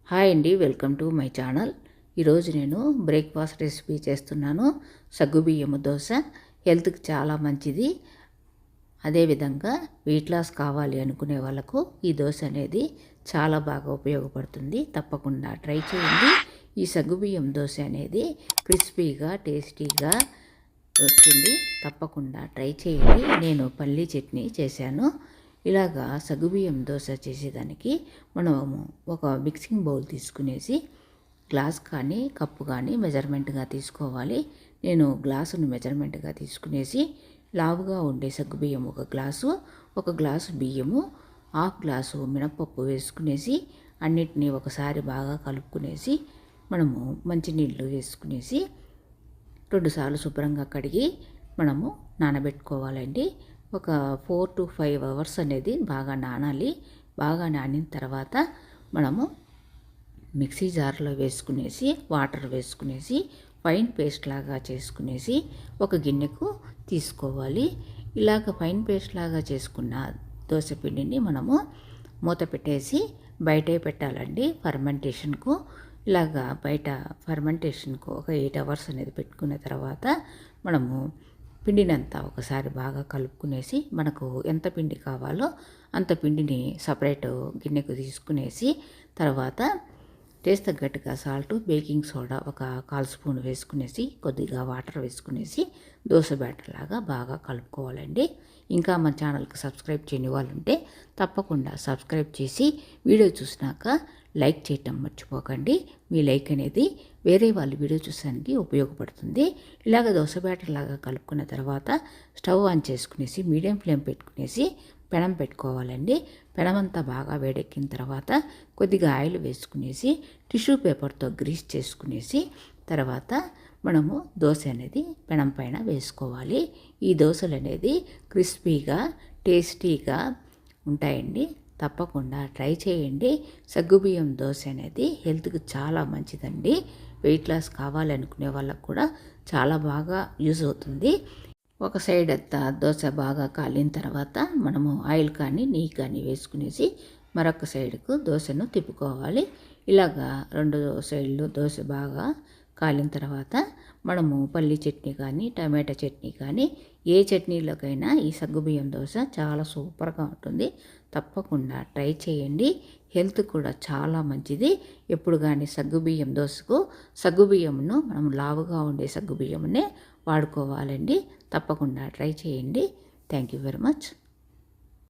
Hi అండి, welcome to my channel. ఈరోజు నేను బ్రేక్ఫాస్ట్ రెసిపీ చేస్తున్నాను. సగ్గుబియ్యము దోశ హెల్త్కి చాలా మంచిది. అదేవిధంగా వెయిట్ లాస్ కావాలి అనుకునే వాళ్ళకు ఈ దోశ అనేది చాలా బాగా ఉపయోగపడుతుంది. తప్పకుండా ట్రై చేయండి. ఈ సగ్గుబియ్యం దోశ అనేది క్రిస్పీగా టేస్టీగా వస్తుంది. తప్పకుండా ట్రై చేయండి. నేను పల్లీ చట్నీ చేశాను. ఇలాగా సగ్గుబియ్యం దోశ చేసేదానికి మనము ఒక మిక్సింగ్ బౌల్ తీసుకునేసి గ్లాస్ కానీ కప్పు కానీ మెజర్మెంట్గా తీసుకోవాలి. నేను గ్లాసును మెజర్మెంట్గా తీసుకునేసి లావుగా ఉండే సగ్గుబియ్యం ఒక గ్లాసు బియ్యము, హాఫ్ గ్లాసు మినపప్పు వేసుకునేసి అన్నిటినీ ఒకసారి బాగా కలుపుకునేసి మనము మంచినీళ్ళు వేసుకునేసి 2 సార్లు శుభ్రంగా కడిగి మనము నానబెట్టుకోవాలండి. ఒక 4 to 5 అవర్స్ అనేది బాగా నానాలి. బాగా నానిన తర్వాత మనము మిక్సీ జార్లో వేసుకునేసి వాటర్ వేసుకునేసి ఫైన్ పేస్ట్ లాగా చేసుకునేసి ఒక గిన్నెకు తీసుకోవాలి. ఇలాగ ఫైన్ పేస్ట్ లాగా చేసుకున్న దోశ పిండిని మనము మూత పెట్టేసి బయటే పెట్టాలండి ఫర్మెంటేషన్కు. ఇలాగా బయట ఫర్మెంటేషన్కు ఒక 8 అవర్స్ అనేది పెట్టుకున్న తర్వాత మనము పిండినంతా ఒకసారి బాగా కలుపుకునేసి మనకు ఎంత పిండి కావాలో అంత పిండిని సపరేట్ గిన్నెకు తీసుకునేసి తర్వాత టేస్ట్ తగ్గట్టుగా సాల్ట్, బేకింగ్ సోడా ఒక 1/4 స్పూన్ వేసుకునేసి కొద్దిగా వాటర్ వేసుకునేసి దోశ బ్యాటర్ లాగా బాగా కలుపుకోవాలండి. ఇంకా మన ఛానల్కి సబ్స్క్రైబ్ చేయని వాళ్ళు ఉంటే తప్పకుండా సబ్స్క్రైబ్ చేసి వీడియో చూసినాక లైక్ చేయటం మర్చిపోకండి. మీ లైక్ అనేది వేరే వాళ్ళు వీడియో చూసడానికి ఉపయోగపడుతుంది. ఇలాగ దోశ బ్యాటర్ లాగా కలుపుకున్న తర్వాత స్టవ్ ఆన్ చేసుకునేసి మీడియం ఫ్లేమ్ పెట్టుకునేసి పెనం పెట్టుకోవాలండి. పెనం అంతా బాగా వేడెక్కిన తర్వాత కొద్దిగా ఆయిల్ వేసుకునేసి టిష్యూ పేపర్తో గ్రీస్ చేసుకునేసి తర్వాత మనము దోశ అనేది పెనం పైన వేసుకోవాలి. ఈ దోశలు అనేది క్రిస్పీగా టేస్టీగా ఉంటాయండి. తప్పకుండా ట్రై చేయండి. సగ్గుబియ్యం దోశ అనేది హెల్త్కి చాలా మంచిదండి. వెయిట్ లాస్ కావాలనుకునే వాళ్ళకు కూడా చాలా బాగా యూజ్ అవుతుంది. ఒక సైడ్ అంతా దోశ బాగా కాలిన తర్వాత మనము ఆయిల్ కానీ నెయ్యి కానీ వేసుకునేసి మరొక సైడ్కు దోశను తిప్పుకోవాలి. ఇలాగా 2 సైడ్లు దోశ బాగా కాలిన తర్వాత మనము పల్లీ చట్నీ కానీ టమాటా చట్నీ కానీ ఏ చట్నీలోకైనా ఈ సగ్గుబియ్యం దోశ చాలా సూపర్గా ఉంటుంది. తప్పకుండా ట్రై చేయండి. హెల్త్ కూడా చాలా మంచిది. ఎప్పుడు కానీ సగ్గుబియ్యం దోశకు సగ్గుబియ్యంను మనం లావుగా ఉండే సగ్గుబియ్యంనే వాడుకోవాలండి. తప్పకుండా ట్రై చేయండి. Thank you very much.